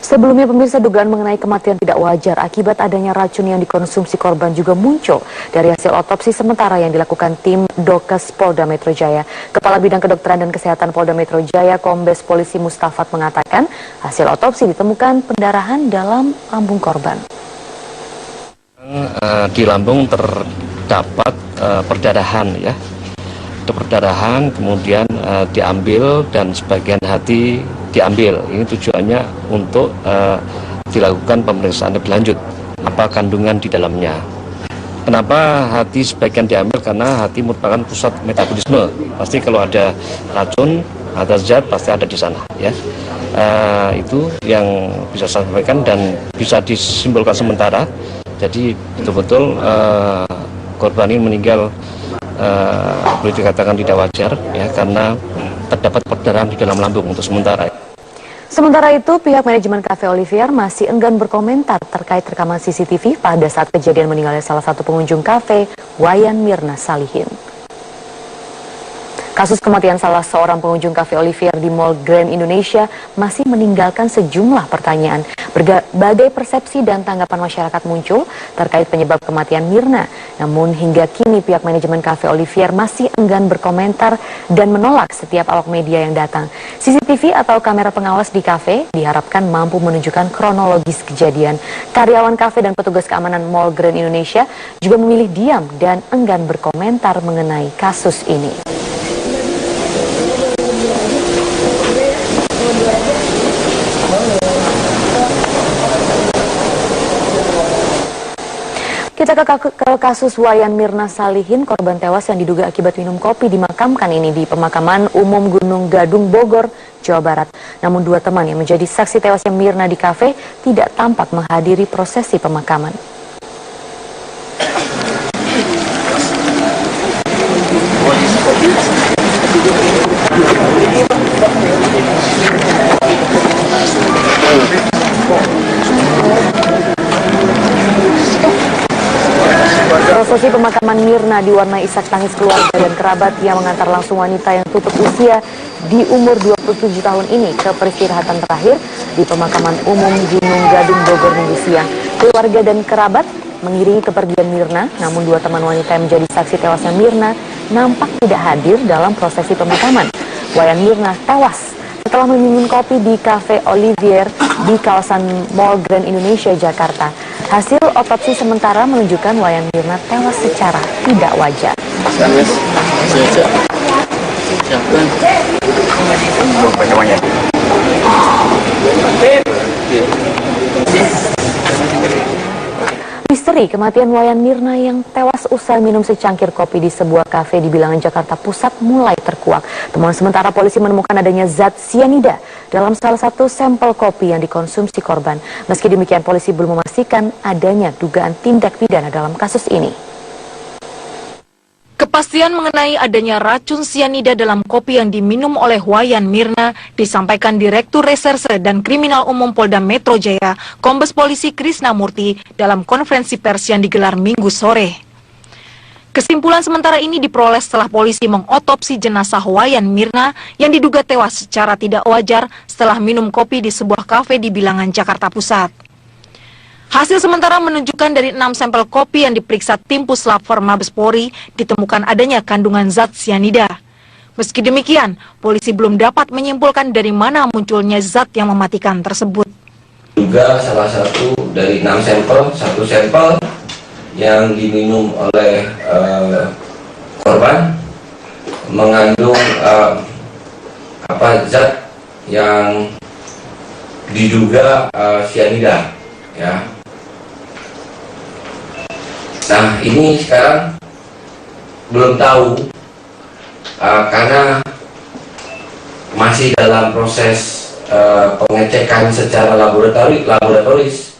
Sebelumnya pemirsa, dugaan mengenai kematian tidak wajar akibat adanya racun yang dikonsumsi korban juga muncul dari hasil otopsi sementara yang dilakukan tim Dokes Polda Metro Jaya. Kepala Bidang Kedokteran dan Kesehatan Polda Metro Jaya, Kombes Polisi Mustafat mengatakan hasil otopsi ditemukan pendarahan dalam lambung korban. Di lambung terdapat perdarahan ya. Perdarahan kemudian diambil dan sebagian hati diambil. Ini tujuannya untuk dilakukan pemeriksaan lebih lanjut apa kandungan di dalamnya. Kenapa hati sebagian diambil? Karena hati merupakan pusat metabolisme. Pasti kalau ada racun, ada zat pasti ada di sana ya. Itu yang bisa saya sampaikan dan bisa disimpulkan sementara. Jadi betul-betul korban ini meninggal boleh dikatakan tidak wajar ya, karena terdapat perdarahan di dalam lambung untuk sementara. Sementara itu, pihak manajemen Cafe Olivier masih enggan berkomentar terkait rekaman CCTV pada saat kejadian meninggalnya salah satu pengunjung kafe, Wayan Mirna Salihin. Kasus kematian salah seorang pengunjung Cafe Olivier di Mall Grand Indonesia masih meninggalkan sejumlah pertanyaan. Berbagai persepsi dan tanggapan masyarakat muncul terkait penyebab kematian Mirna. Namun hingga kini pihak manajemen Cafe Olivier masih enggan berkomentar dan menolak setiap awak media yang datang. CCTV atau kamera pengawas di kafe diharapkan mampu menunjukkan kronologis kejadian. Karyawan kafe dan petugas keamanan Mall Grand Indonesia juga memilih diam dan enggan berkomentar mengenai kasus ini. Kita ke kasus Wayan Mirna Salihin, korban tewas yang diduga akibat minum kopi dimakamkan ini di pemakaman umum Gunung Gadung, Bogor, Jawa Barat. Namun dua teman yang menjadi saksi tewasnya Mirna di kafe tidak tampak menghadiri prosesi pemakaman. Prosesi pemakaman Mirna diwarnai isak tangis keluarga dan kerabat yang mengantar langsung wanita yang tutup usia di umur 27 tahun ini ke peristirahatan terakhir di pemakaman umum Gunung Gadung, Bogor minggu siang. Keluarga dan kerabat mengiringi kepergian Mirna, namun dua teman wanita yang menjadi saksi tewasnya Mirna nampak tidak hadir dalam prosesi pemakaman. Wayan Mirna tewas setelah meminum kopi di Cafe Olivier di kawasan Mall Grand Indonesia, Jakarta. Hasil otopsi sementara menunjukkan Wayan Mirna tewas secara tidak wajar. Misteri kematian Wayan Mirna yang tewas usai minum secangkir kopi di sebuah kafe di Bilangan, Jakarta Pusat mulai terkuak. Temuan sementara polisi menemukan adanya zat sianida dalam salah satu sampel kopi yang dikonsumsi korban. Meski demikian, polisi belum memastikan adanya dugaan tindak pidana dalam kasus ini. Kepastian mengenai adanya racun sianida dalam kopi yang diminum oleh Wayan Mirna disampaikan Direktur Reserse dan Kriminal Umum Polda Metro Jaya, Kombes Polisi Krisnamurti dalam konferensi pers yang digelar Minggu sore. Kesimpulan sementara ini diperoleh setelah polisi mengotopsi jenazah Wayan Mirna yang diduga tewas secara tidak wajar setelah minum kopi di sebuah kafe di Bilangan, Jakarta Pusat. Hasil sementara menunjukkan dari 6 sampel kopi yang diperiksa tim Puslap For Mabes Polri ditemukan adanya kandungan zat sianida. Meski demikian, polisi belum dapat menyimpulkan dari mana munculnya zat yang mematikan tersebut. Juga salah satu dari 6 sampel, satu sampel yang diminum oleh korban mengandung zat yang diduga sianida, ya. Nah, ini sekarang belum tahu karena masih dalam proses pengecekan secara laboratoris.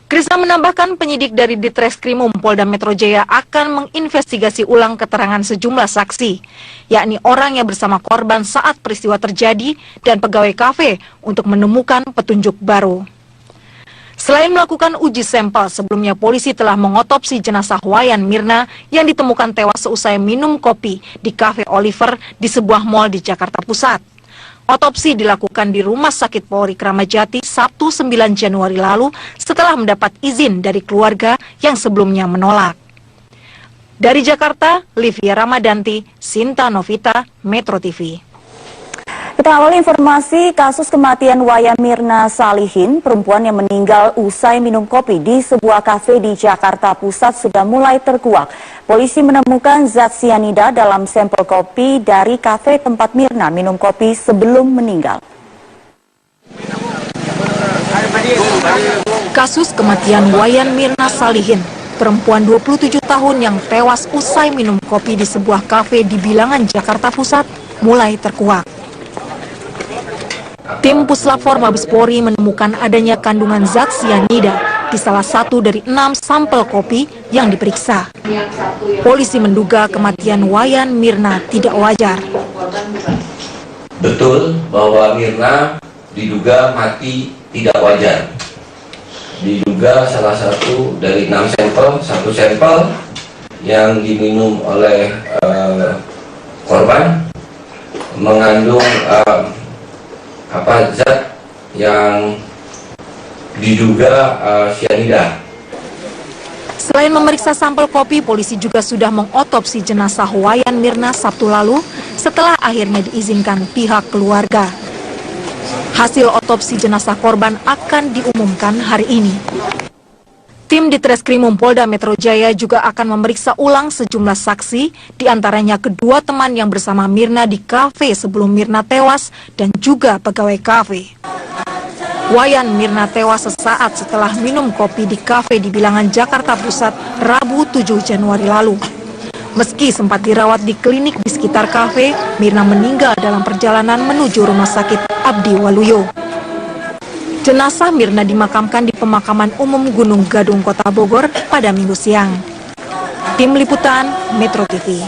Krisna menambahkan penyidik dari Ditreskrimum Polda Metro Jaya akan menginvestigasi ulang keterangan sejumlah saksi, yakni orang yang bersama korban saat peristiwa terjadi dan pegawai kafe untuk menemukan petunjuk baru. Selain melakukan uji sampel, sebelumnya polisi telah mengotopsi jenazah Wayan Mirna yang ditemukan tewas seusai minum kopi di Cafe Olivier di sebuah mal di Jakarta Pusat. Otopsi dilakukan di Rumah Sakit Polri Kramat Jati Sabtu 9 Januari lalu setelah mendapat izin dari keluarga yang sebelumnya menolak. Dari Jakarta, Livia Ramadanti, Sinta Novita, Metro TV. Kita awali informasi kasus kematian Wayan Mirna Salihin, perempuan yang meninggal usai minum kopi di sebuah kafe di Jakarta Pusat sudah mulai terkuak. Polisi menemukan zat sianida dalam sampel kopi dari kafe tempat Mirna minum kopi sebelum meninggal. Kasus kematian Wayan Mirna Salihin, perempuan 27 tahun yang tewas usai minum kopi di sebuah kafe di Bilangan, Jakarta Pusat, mulai terkuak. Tim Puslap-4 Mabes Polri menemukan adanya kandungan zat sianida di salah satu dari 6 sampel kopi yang diperiksa. Polisi menduga kematian Wayan Mirna tidak wajar. Betul bahwa Mirna diduga mati tidak wajar. Diduga salah satu dari 6 sampel, satu sampel yang diminum oleh korban mengandung zat yang diduga sianida. Selain memeriksa sampel kopi, polisi juga sudah mengotopsi jenazah Wayan Mirna Sabtu lalu setelah akhirnya diizinkan pihak keluarga. Hasil otopsi jenazah korban akan diumumkan hari ini. Tim Ditreskrimum Polda Metro Jaya juga akan memeriksa ulang sejumlah saksi, diantaranya kedua teman yang bersama Mirna di kafe sebelum Mirna tewas dan juga pegawai kafe. Wayan Mirna tewas sesaat setelah minum kopi di kafe di Bilangan, Jakarta Pusat, Rabu 7 Januari lalu. Meski sempat dirawat di klinik di sekitar kafe, Mirna meninggal dalam perjalanan menuju Rumah Sakit Abdi Waluyo. Jenazah Mirna dimakamkan di Pemakaman Umum Gunung Gadung, Kota Bogor pada Minggu siang. Tim Liputan Metro TV.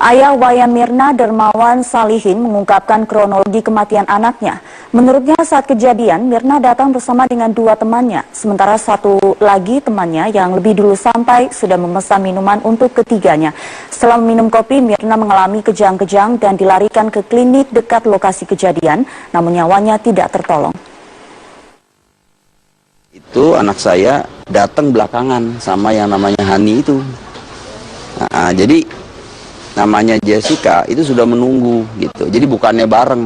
Ayah Wayan Mirna, Dermawan Salihin, mengungkapkan kronologi kematian anaknya. Menurutnya saat kejadian, Mirna datang bersama dengan 2 temannya. Sementara satu lagi temannya yang lebih dulu sampai sudah memesan minuman untuk ketiganya. Setelah minum kopi, Mirna mengalami kejang-kejang dan dilarikan ke klinik dekat lokasi kejadian, namun nyawanya tidak tertolong. Itu anak saya datang belakangan sama yang namanya Hani itu. Nah, jadi namanya Jessica itu sudah menunggu gitu. Jadi bukannya bareng.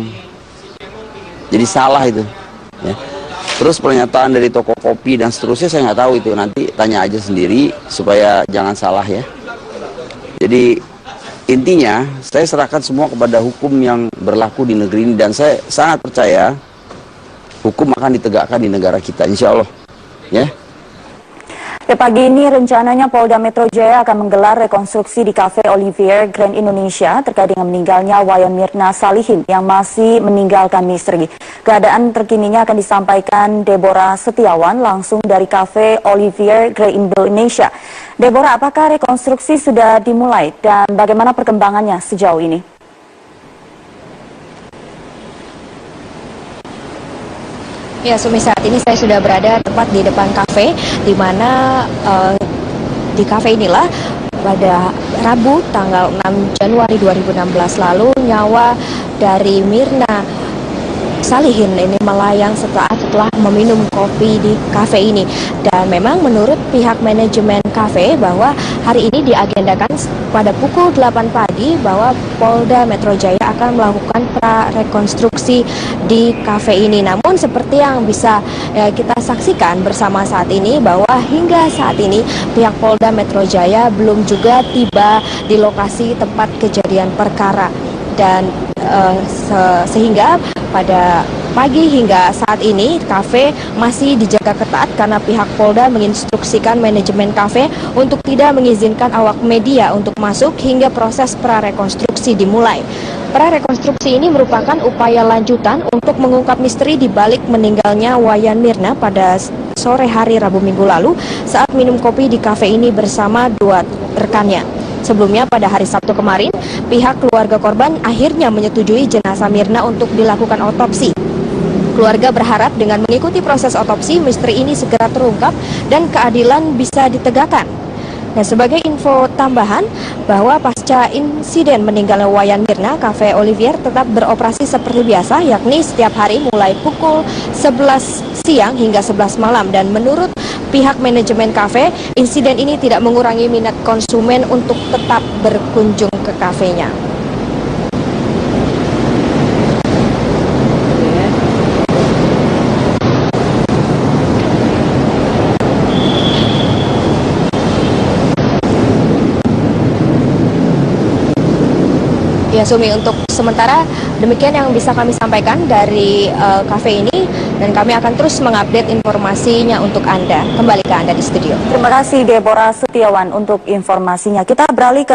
Jadi salah itu. Ya. Terus pernyataan dari toko kopi dan seterusnya saya nggak tahu itu. Nanti tanya aja sendiri supaya jangan salah ya. Jadi intinya saya serahkan semua kepada hukum yang berlaku di negeri ini dan saya sangat percaya hukum akan ditegakkan di negara kita, insya Allah. Ya. Pagi ini rencananya Polda Metro Jaya akan menggelar rekonstruksi di Cafe Olivier Grand Indonesia terkait dengan meninggalnya Wayan Mirna Salihin yang masih meninggalkan misteri. Keadaan terkininya akan disampaikan Deborah Setiawan langsung dari Cafe Olivier Grand Indonesia. Deborah, apakah rekonstruksi sudah dimulai dan bagaimana perkembangannya sejauh ini? Ya, Sumi, saat ini saya sudah berada tepat di depan kafe, di mana di kafe inilah pada Rabu tanggal 6 Januari 2016 lalu nyawa dari Mirna Salihin ini melayang setelah meminum kopi di kafe ini. Dan memang menurut pihak manajemen kafe bahwa hari ini diagendakan pada pukul 8 pagi bahwa Polda Metro Jaya akan melakukan prarekonstruksi di kafe ini. Namun seperti yang bisa kita saksikan bersama saat ini bahwa hingga saat ini pihak Polda Metro Jaya belum juga tiba di lokasi tempat kejadian perkara. Dan sehingga pada pagi hingga saat ini kafe masih dijaga ketat karena pihak Polda menginstruksikan manajemen kafe untuk tidak mengizinkan awak media untuk masuk hingga proses prarekonstruksi dimulai. Prarekonstruksi ini merupakan upaya lanjutan untuk mengungkap misteri di balik meninggalnya Wayan Mirna pada sore hari Rabu Minggu lalu saat minum kopi di kafe ini bersama 2 rekannya. Sebelumnya pada hari Sabtu kemarin, pihak keluarga korban akhirnya menyetujui jenazah Mirna untuk dilakukan otopsi. Keluarga berharap dengan mengikuti proses otopsi, misteri ini segera terungkap dan keadilan bisa ditegakkan. Dan sebagai info tambahan bahwa pasca insiden meninggalnya Wayan Mirna, Cafe Olivier tetap beroperasi seperti biasa, yakni setiap hari mulai pukul 11 siang hingga 11 malam. Dan menurut pihak manajemen kafe, insiden ini tidak mengurangi minat konsumen untuk tetap berkunjung ke kafenya. Ya Sumi, untuk sementara demikian yang bisa kami sampaikan dari kafe ini, dan kami akan terus mengupdate informasinya untuk Anda. Kembali ke Anda di studio. Terima kasih Deborah Setiawan untuk informasinya. Kita beralih ke